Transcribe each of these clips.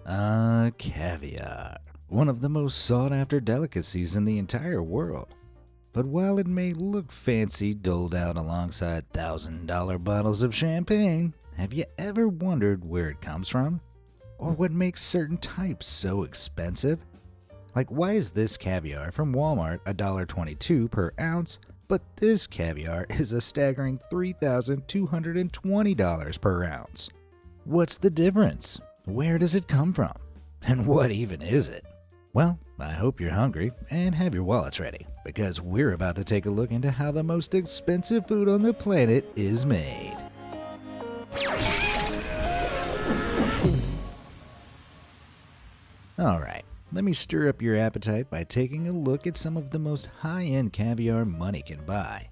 Caviar. One of the most sought-after delicacies in the entire world. But while it may look fancy doled out alongside $1,000 bottles of champagne, have you ever wondered where it comes from? Or what makes certain types so expensive? Like, why is this caviar from Walmart $1.22 per ounce, but this caviar is a staggering $3,220 per ounce? What's the difference? Where does it come from? And what even is it? Well, I hope you're hungry and have your wallets ready, because we're about to take a look into how the most expensive food on the planet is made. Alright, let me stir up your appetite by taking a look at some of the most high-end caviar money can buy.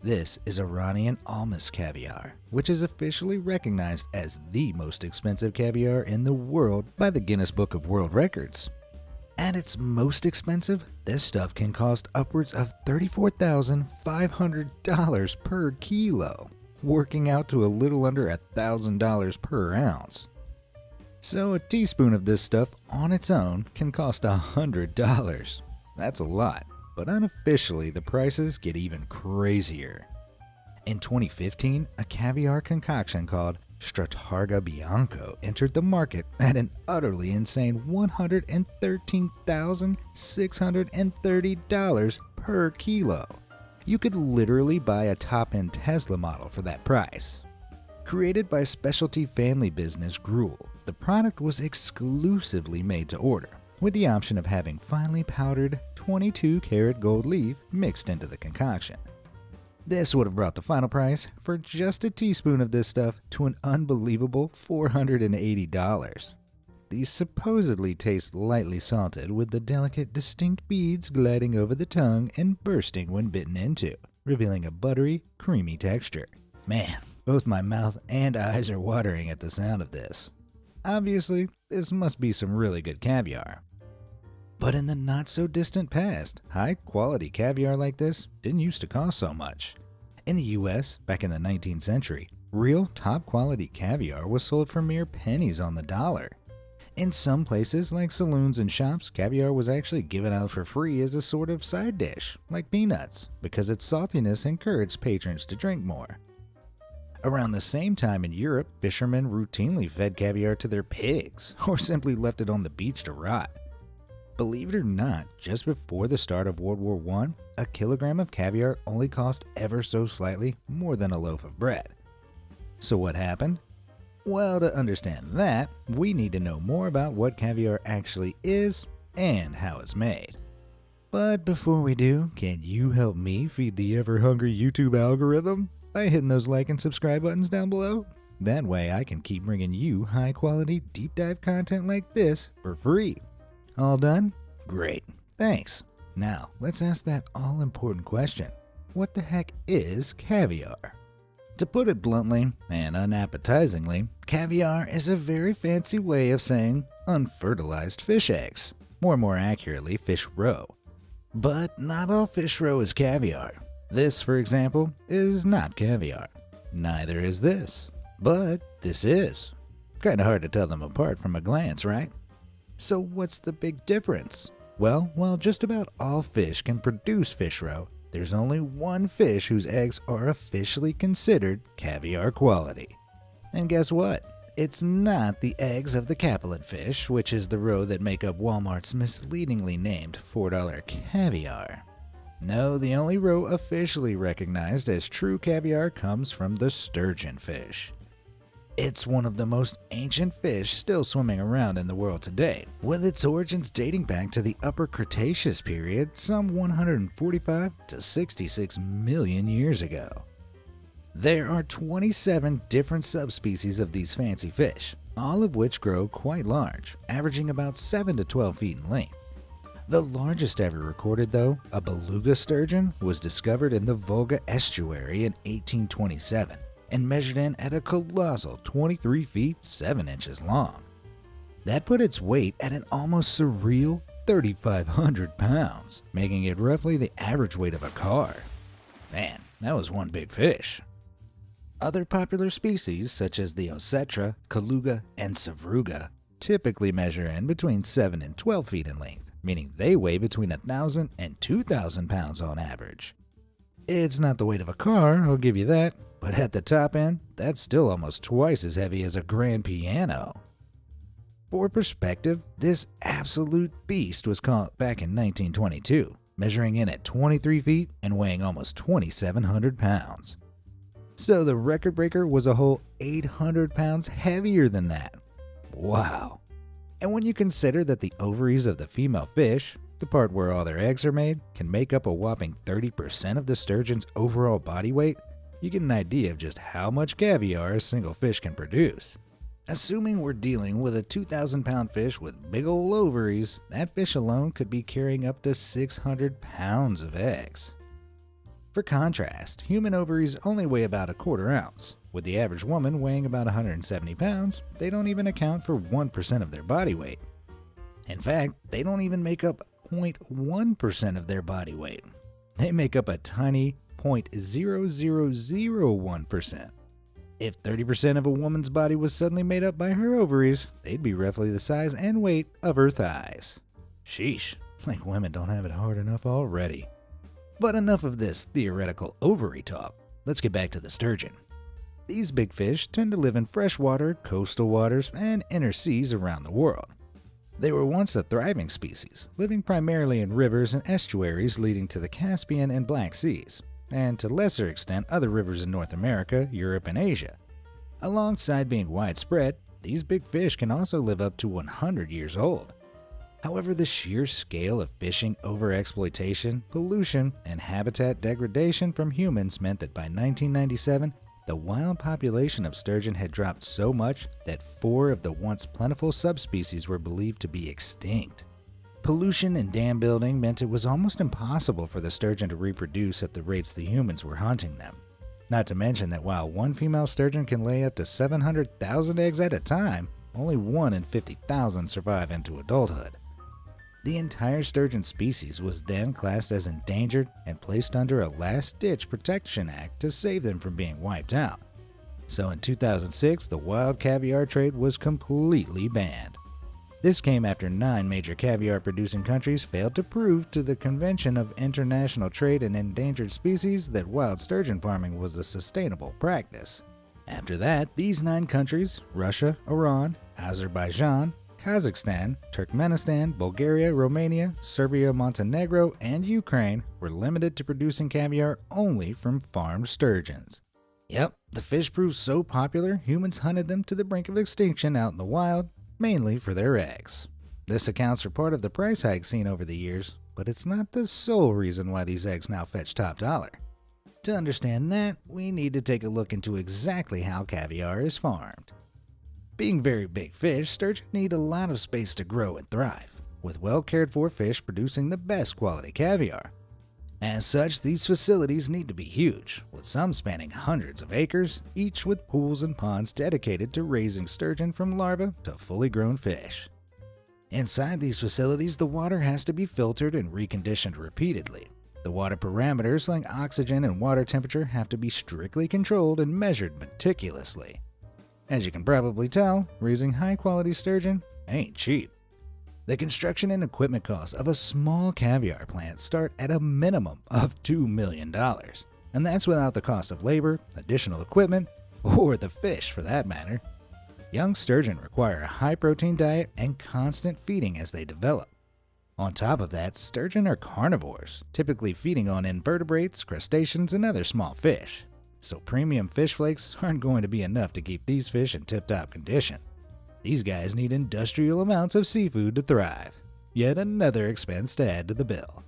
This is Iranian almas caviar, which is officially recognized as the most expensive caviar in the world by the Guinness Book of World Records. At its most expensive, this stuff can cost upwards of $34,500 per kilo, working out to a little under $1,000 per ounce. So a teaspoon of this stuff on its own can cost $100. That's a lot. But unofficially, the prices get even crazier. In 2015, a caviar concoction called Stratarga Bianco entered the market at an utterly insane $113,630 per kilo. You could literally buy a top-end Tesla model for that price. Created by specialty family business Gruel, the product was exclusively made to order, with the option of having finely powdered 22-karat gold leaf mixed into the concoction. This would have brought the final price for just a teaspoon of this stuff to an unbelievable $480. These supposedly taste lightly salted, with the delicate, distinct beads gliding over the tongue and bursting when bitten into, revealing a buttery, creamy texture. Man, both my mouth and eyes are watering at the sound of this. Obviously, this must be some really good caviar. But in the not-so-distant past, high-quality caviar like this didn't used to cost so much. In the US, back in the 19th century, real top-quality caviar was sold for mere pennies on the dollar. In some places, like saloons and shops, caviar was actually given out for free as a sort of side dish, like peanuts, because its saltiness encouraged patrons to drink more. Around the same time in Europe, fishermen routinely fed caviar to their pigs, or simply left it on the beach to rot. Believe it or not, just before the start of World War I, a kilogram of caviar only cost ever so slightly more than a loaf of bread. So what happened? Well, to understand that, we need to know more about what caviar actually is and how it's made. But before we do, can you help me feed the ever-hungry YouTube algorithm by hitting those like and subscribe buttons down below? That way I can keep bringing you high-quality, deep-dive content like this for free. All done? Great. Thanks. Now, let's ask that all-important question. What the heck is caviar? To put it bluntly and unappetizingly, caviar is a very fancy way of saying unfertilized fish eggs, or more accurately, fish roe. But not all fish roe is caviar. This, for example, is not caviar. Neither is this. But this is. Kinda hard to tell them apart from a glance, right? So what's the big difference? Well, while just about all fish can produce fish roe, there's only one fish whose eggs are officially considered caviar quality. And guess what? It's not the eggs of the capelin fish, which is the roe that make up Walmart's misleadingly named $4 caviar. No, the only roe officially recognized as true caviar comes from the sturgeon fish. It's one of the most ancient fish still swimming around in the world today, with its origins dating back to the Upper Cretaceous period some 145 to 66 million years ago. There are 27 different subspecies of these fancy fish, all of which grow quite large, averaging about 7 to 12 feet in length. The largest ever recorded, though, a beluga sturgeon, was discovered in the Volga estuary in 1827. And measured in at a colossal 23 feet 7 inches long. That put its weight at an almost surreal 3,500 pounds, making it roughly the average weight of a car. Man, that was one big fish. Other popular species, such as the Osetra, Kaluga, and Savruga, typically measure in between 7 and 12 feet in length, meaning they weigh between 1,000 and 2,000 pounds on average. It's not the weight of a car, I'll give you that, but at the top end, that's still almost twice as heavy as a grand piano. For perspective, this absolute beast was caught back in 1922, measuring in at 23 feet and weighing almost 2,700 pounds. So the record breaker was a whole 800 pounds heavier than that. Wow. And when you consider that the ovaries of the female fish, the part where all their eggs are made, can make up a whopping 30% of the sturgeon's overall body weight, you get an idea of just how much caviar a single fish can produce. Assuming we're dealing with a 2,000-pound fish with big ol' ovaries, that fish alone could be carrying up to 600 pounds of eggs. For contrast, human ovaries only weigh about a quarter ounce. With the average woman weighing about 170 pounds, they don't even account for 1% of their body weight. In fact, they don't even make up 0.1% of their body weight. They make up a tiny 0.0001%. If 30% of a woman's body was suddenly made up by her ovaries, they'd be roughly the size and weight of her thighs. Sheesh, like women don't have it hard enough already. But enough of this theoretical ovary talk. Let's get back to the sturgeon. These big fish tend to live in freshwater, coastal waters, and inner seas around the world. They were once a thriving species, living primarily in rivers and estuaries leading to the Caspian and Black Seas, and to lesser extent other rivers in North America, Europe, and Asia. Alongside being widespread, these big fish can also live up to 100 years old. However, the sheer scale of fishing overexploitation, pollution, and habitat degradation from humans meant that by 1997, the wild population of sturgeon had dropped so much that 4 of the once plentiful subspecies were believed to be extinct. Pollution and dam building meant it was almost impossible for the sturgeon to reproduce at the rates the humans were hunting them. Not to mention that while one female sturgeon can lay up to 700,000 eggs at a time, only 1 in 50,000 survive into adulthood. The entire sturgeon species was then classed as endangered and placed under a last-ditch protection act to save them from being wiped out. So in 2006, the wild caviar trade was completely banned. This came after 9 major caviar-producing countries failed to prove to the Convention of International Trade in Endangered Species that wild sturgeon farming was a sustainable practice. After that, these 9 countries, Russia, Iran, Azerbaijan, Kazakhstan, Turkmenistan, Bulgaria, Romania, Serbia, Montenegro, and Ukraine were limited to producing caviar only from farmed sturgeons. Yep, the fish proved so popular, humans hunted them to the brink of extinction out in the wild, mainly for their eggs. This accounts for part of the price hike seen over the years, but it's not the sole reason why these eggs now fetch top dollar. To understand that, we need to take a look into exactly how caviar is farmed. Being very big fish, sturgeon need a lot of space to grow and thrive, with well-cared-for fish producing the best quality caviar. As such, these facilities need to be huge, with some spanning hundreds of acres, each with pools and ponds dedicated to raising sturgeon from larvae to fully grown fish. Inside these facilities, the water has to be filtered and reconditioned repeatedly. The water parameters like oxygen and water temperature have to be strictly controlled and measured meticulously. As you can probably tell, raising high-quality sturgeon ain't cheap. The construction and equipment costs of a small caviar plant start at a minimum of $2 million, and that's without the cost of labor, additional equipment, or the fish for that matter. Young sturgeon require a high-protein diet and constant feeding as they develop. On top of that, sturgeon are carnivores, typically feeding on invertebrates, crustaceans, and other small fish. So premium fish flakes aren't going to be enough to keep these fish in tip-top condition. These guys need industrial amounts of seafood to thrive. Yet another expense to add to the bill.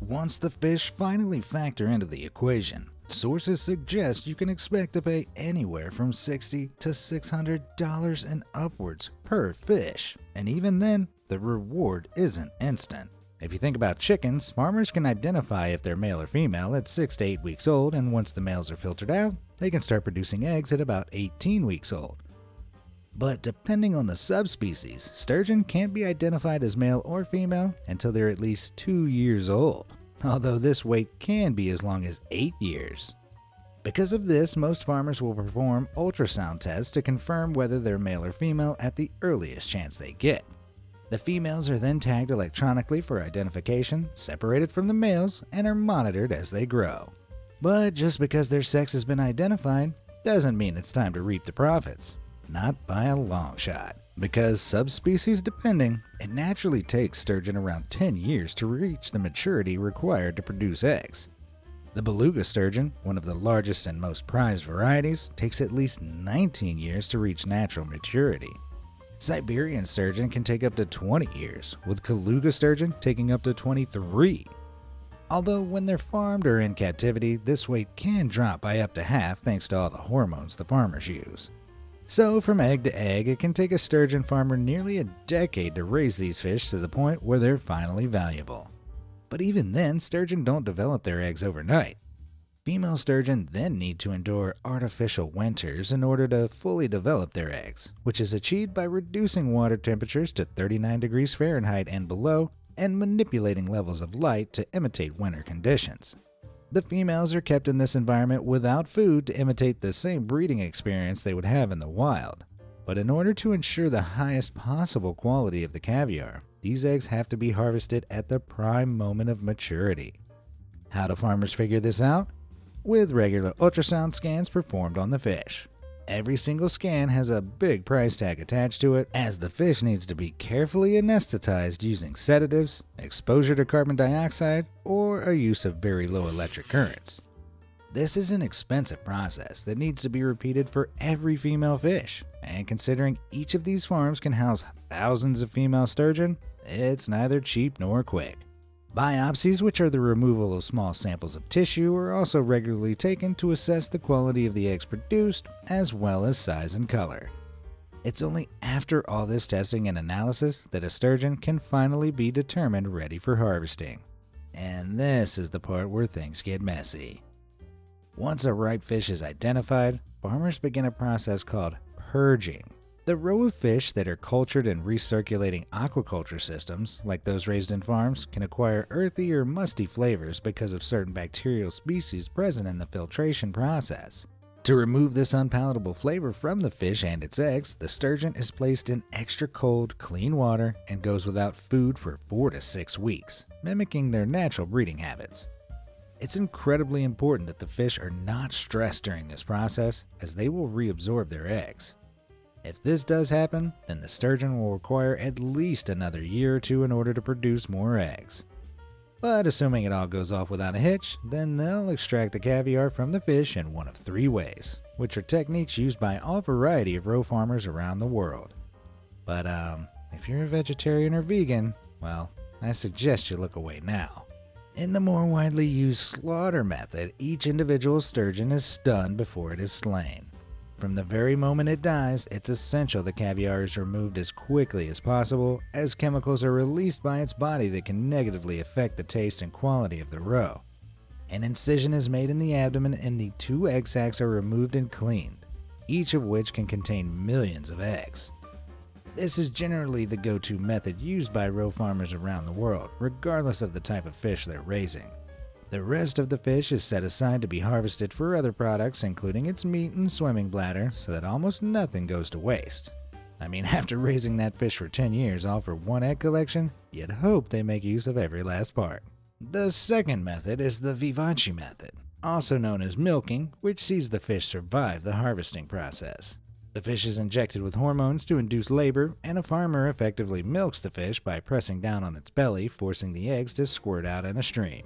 Once the fish finally factor into the equation, sources suggest you can expect to pay anywhere from $60 to $600 and upwards per fish. And even then, the reward isn't instant. If you think about chickens, farmers can identify if they're male or female at 6 to 8 weeks old, and once the males are filtered out, they can start producing eggs at about 18 weeks old. But depending on the subspecies, sturgeon can't be identified as male or female until they're at least 2 years old, although this wait can be as long as 8 years. Because of this, most farmers will perform ultrasound tests to confirm whether they're male or female at the earliest chance they get. The females are then tagged electronically for identification, separated from the males, and are monitored as they grow. But just because their sex has been identified doesn't mean it's time to reap the profits. Not by a long shot. Because subspecies depending, it naturally takes sturgeon around 10 years to reach the maturity required to produce eggs. The beluga sturgeon, one of the largest and most prized varieties, takes at least 19 years to reach natural maturity. Siberian sturgeon can take up to 20 years, with Kaluga sturgeon taking up to 23. Although when they're farmed or in captivity, this weight can drop by up to half thanks to all the hormones the farmers use. So from egg to egg, it can take a sturgeon farmer nearly a decade to raise these fish to the point where they're finally valuable. But even then, sturgeon don't develop their eggs overnight. Female sturgeon then need to endure artificial winters in order to fully develop their eggs, which is achieved by reducing water temperatures to 39 degrees Fahrenheit and below and manipulating levels of light to imitate winter conditions. The females are kept in this environment without food to imitate the same breeding experience they would have in the wild. But in order to ensure the highest possible quality of the caviar, these eggs have to be harvested at the prime moment of maturity. How do farmers figure this out? With regular ultrasound scans performed on the fish. Every single scan has a big price tag attached to it, as the fish needs to be carefully anesthetized using sedatives, exposure to carbon dioxide, or a use of very low electric currents. This is an expensive process that needs to be repeated for every female fish, and considering each of these farms can house thousands of female sturgeon, it's neither cheap nor quick. Biopsies, which are the removal of small samples of tissue, are also regularly taken to assess the quality of the eggs produced, as well as size and color. It's only after all this testing and analysis that a sturgeon can finally be determined ready for harvesting. And this is the part where things get messy. Once a ripe fish is identified, farmers begin a process called purging. The row of fish that are cultured in recirculating aquaculture systems, like those raised in farms, can acquire earthy or musty flavors because of certain bacterial species present in the filtration process. To remove this unpalatable flavor from the fish and its eggs, the sturgeon is placed in extra cold, clean water and goes without food for 4 to 6 weeks, mimicking their natural breeding habits. It's incredibly important that the fish are not stressed during this process, as they will reabsorb their eggs. If this does happen, then the sturgeon will require at least another year or two in order to produce more eggs. But assuming it all goes off without a hitch, then they'll extract the caviar from the fish in one of 3 ways, which are techniques used by all variety of roe farmers around the world. But if you're a vegetarian or vegan, well, I suggest you look away now. In the more widely used slaughter method, each individual sturgeon is stunned before it is slain. From the very moment it dies, it's essential the caviar is removed as quickly as possible, as chemicals are released by its body that can negatively affect the taste and quality of the roe. An incision is made in the abdomen and the 2 egg sacs are removed and cleaned, each of which can contain millions of eggs. This is generally the go-to method used by roe farmers around the world, regardless of the type of fish they're raising. The rest of the fish is set aside to be harvested for other products, including its meat and swimming bladder, so that almost nothing goes to waste. I mean, after raising that fish for 10 years all for 1 egg collection, you'd hope they make use of every last part. The second method is the vivace method, also known as milking, which sees the fish survive the harvesting process. The fish is injected with hormones to induce labor, and a farmer effectively milks the fish by pressing down on its belly, forcing the eggs to squirt out in a stream.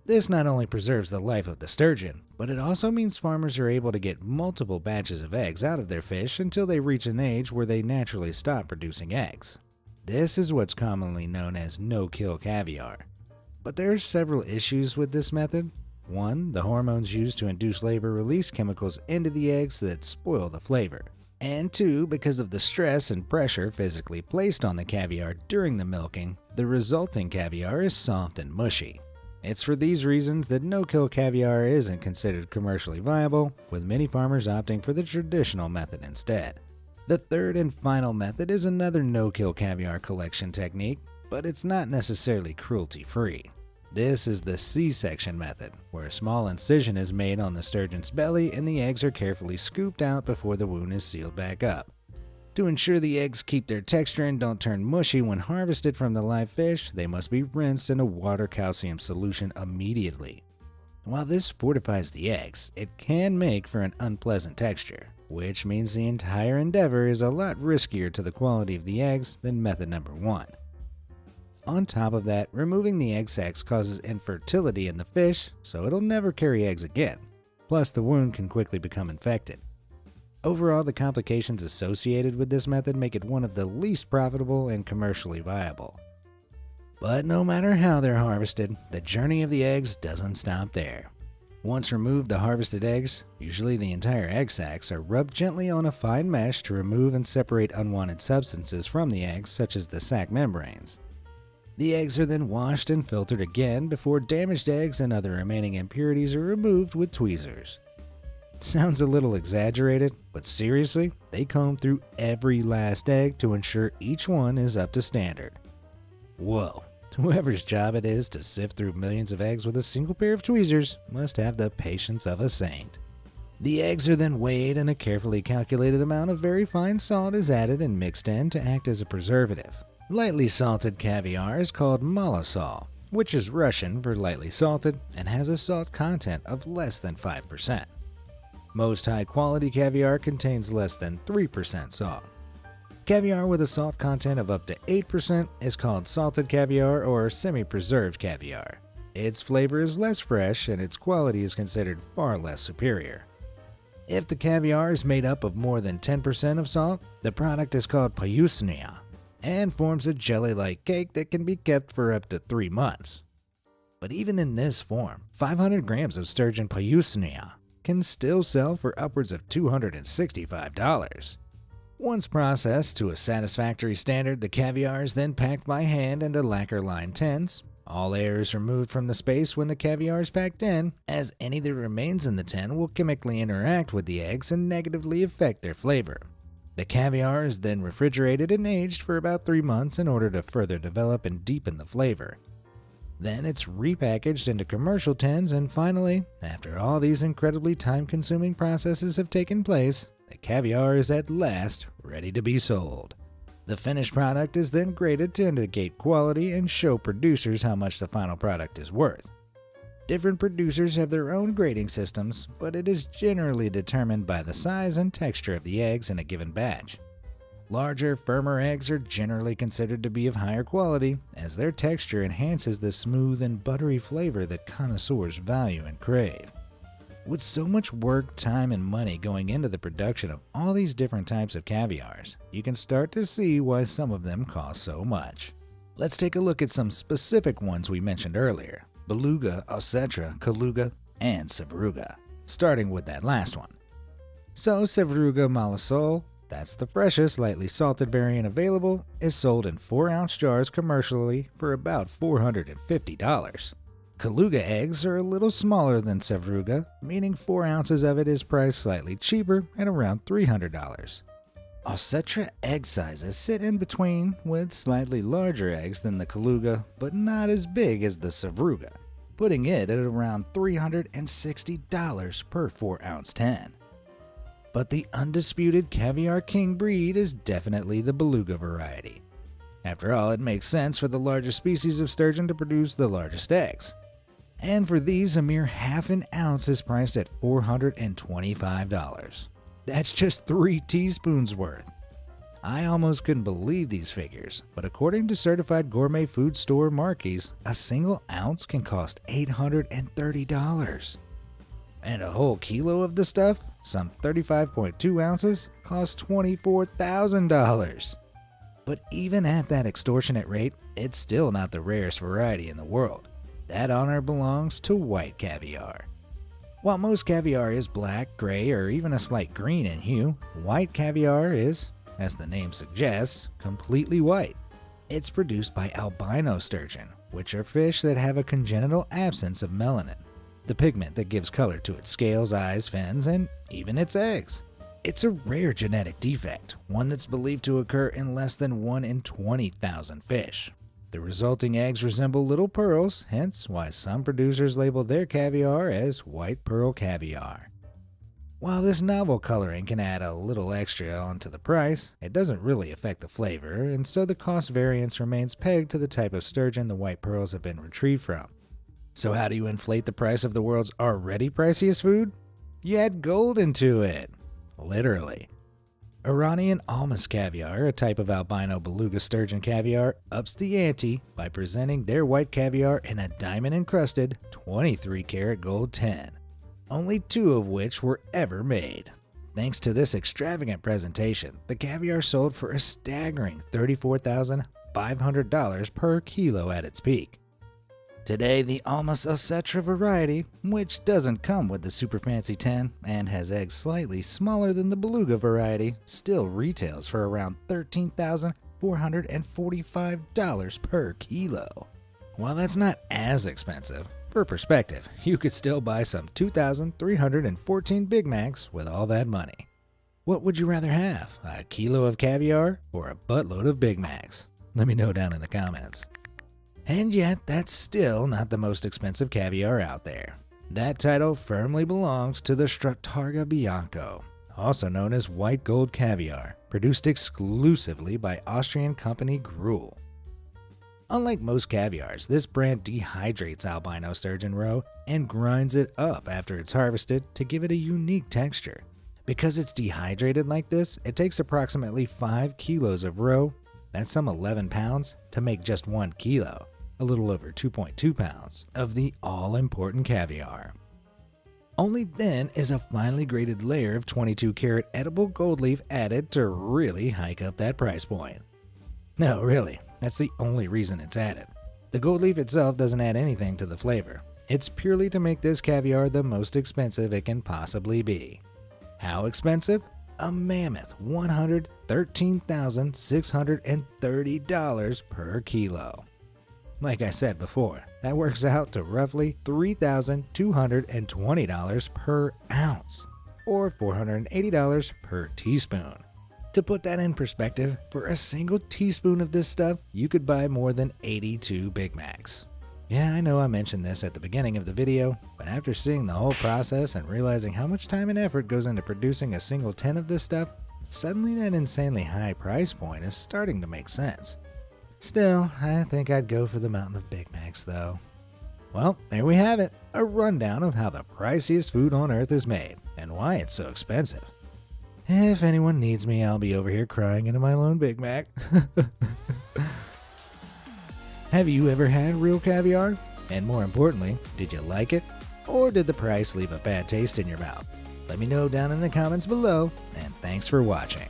This not only preserves the life of the sturgeon, but it also means farmers are able to get multiple batches of eggs out of their fish until they reach an age where they naturally stop producing eggs. This is what's commonly known as no-kill caviar. But there are several issues with this method. 1, the hormones used to induce labor release chemicals into the eggs that spoil the flavor. And 2, because of the stress and pressure physically placed on the caviar during the milking, the resulting caviar is soft and mushy. It's for these reasons that no-kill caviar isn't considered commercially viable, with many farmers opting for the traditional method instead. The third and final method is another no-kill caviar collection technique, but it's not necessarily cruelty-free. This is the C-section method, where a small incision is made on the sturgeon's belly and the eggs are carefully scooped out before the wound is sealed back up. To ensure the eggs keep their texture and don't turn mushy when harvested from the live fish, they must be rinsed in a water calcium solution immediately. While this fortifies the eggs, it can make for an unpleasant texture, which means the entire endeavor is a lot riskier to the quality of the eggs than method number 1. On top of that, removing the egg sacs causes infertility in the fish, so it'll never carry eggs again. Plus, the wound can quickly become infected. Overall, the complications associated with this method make it one of the least profitable and commercially viable. But no matter how they're harvested, the journey of the eggs doesn't stop there. Once removed, the harvested eggs, usually the entire egg sacs, are rubbed gently on a fine mesh to remove and separate unwanted substances from the eggs, such as the sac membranes. The eggs are then washed and filtered again before damaged eggs and other remaining impurities are removed with tweezers. Sounds a little exaggerated, but seriously, they comb through every last egg to ensure each one is up to standard. Whoa, whoever's job it is to sift through millions of eggs with a single pair of tweezers must have the patience of a saint. The eggs are then weighed and a carefully calculated amount of very fine salt is added and mixed in to act as a preservative. Lightly salted caviar is called malosol, which is Russian for lightly salted and has a salt content of less than 5%. Most high-quality caviar contains less than 3% salt. Caviar with a salt content of up to 8% is called salted caviar or semi-preserved caviar. Its flavor is less fresh and its quality is considered far less superior. If the caviar is made up of more than 10% of salt, the product is called payusnia and forms a jelly-like cake that can be kept for up to 3 months. But even in this form, 500 grams of sturgeon payusnia can still sell for upwards of $265. Once processed to a satisfactory standard, the caviar is then packed by hand into lacquer-lined tins. All air is removed from the space when the caviar is packed in, as any that remains in the tin will chemically interact with the eggs and negatively affect their flavor. The caviar is then refrigerated and aged for about 3 months in order to further develop and deepen the flavor. Then it's repackaged into commercial tins, and finally, after all these incredibly time-consuming processes have taken place, the caviar is at last ready to be sold. The finished product is then graded to indicate quality and show producers how much the final product is worth. Different producers have their own grading systems, but it is generally determined by the size and texture of the eggs in a given batch. Larger, firmer eggs are generally considered to be of higher quality, as their texture enhances the smooth and buttery flavor that connoisseurs value and crave. With so much work, time, and money going into the production of all these different types of caviars, you can start to see why some of them cost so much. Let's take a look at some specific ones we mentioned earlier: beluga, ossetra, kaluga, and sevruga, starting with that last one. So sevruga malosol, that's the freshest, lightly salted variant available, is sold in 4-ounce jars commercially for about $450. Kaluga eggs are a little smaller than sevruga, meaning 4 ounces of it is priced slightly cheaper at around $300. Ossetra egg sizes sit in between, with slightly larger eggs than the kaluga, but not as big as the sevruga, putting it at around $360 per 4-ounce tin. But the undisputed caviar king breed is definitely the beluga variety. After all, it makes sense for the largest species of sturgeon to produce the largest eggs. And for these, a mere half an ounce is priced at $425. That's just 3 teaspoons worth. I almost couldn't believe these figures, but according to certified gourmet food store Marquis, a single ounce can cost $830. And a whole kilo of the stuff, some 35.2 ounces, costs $24,000. But even at that extortionate rate, it's still not the rarest variety in the world. That honor belongs to white caviar. While most caviar is black, gray, or even a slight green in hue, white caviar is, as the name suggests, completely white. It's produced by albino sturgeon, which are fish that have a congenital absence of melanin, the pigment that gives color to its scales, eyes, fins, and even its eggs. It's a rare genetic defect, one that's believed to occur in less than 1 in 20,000 fish. The resulting eggs resemble little pearls, hence why some producers label their caviar as white pearl caviar. While this novel coloring can add a little extra onto the price, it doesn't really affect the flavor, and so the cost variance remains pegged to the type of sturgeon the white pearls have been retrieved from. So how do you inflate the price of the world's already priciest food? You add gold into it. Literally. Iranian almas caviar, a type of albino beluga sturgeon caviar, ups the ante by presenting their white caviar in a diamond-encrusted 23-karat gold tin, only 2 of which were ever made. Thanks to this extravagant presentation, the caviar sold for a staggering $34,500 per kilo at its peak. Today, the almas Osetra variety, which doesn't come with the super fancy tin and has eggs slightly smaller than the beluga variety, still retails for around $13,445 per kilo. While that's not as expensive, for perspective, you could still buy some 2,314 Big Macs with all that money. What would you rather have, a kilo of caviar or a buttload of Big Macs? Let me know down in the comments. And yet, that's still not the most expensive caviar out there. That title firmly belongs to the Strattarga Bianco, also known as white gold caviar, produced exclusively by Austrian company Gruel. Unlike most caviars, this brand dehydrates albino sturgeon roe and grinds it up after it's harvested to give it a unique texture. Because it's dehydrated like this, it takes approximately 5 kilos of roe, that's some 11 pounds, to make just 1 kilo, a little over 2.2 pounds, of the all-important caviar. Only then is a finely graded layer of 22-karat edible gold leaf added to really hike up that price point. No, really, that's the only reason it's added. The gold leaf itself doesn't add anything to the flavor. It's purely to make this caviar the most expensive it can possibly be. How expensive? A mammoth $113,630 per kilo. Like I said before, that works out to roughly $3,220 per ounce, or $480 per teaspoon. To put that in perspective, for a single teaspoon of this stuff, you could buy more than 82 Big Macs. Yeah, I know I mentioned this at the beginning of the video, but after seeing the whole process and realizing how much time and effort goes into producing a single tin of this stuff, suddenly that insanely high price point is starting to make sense. Still, I think I'd go for the mountain of Big Macs though. Well, there we have it, a rundown of how the priciest food on earth is made, and why it's so expensive. If anyone needs me, I'll be over here crying into my lone Big Mac. Have you ever had real caviar? And more importantly, did you like it? Or did the price leave a bad taste in your mouth? Let me know down in the comments below, and thanks for watching.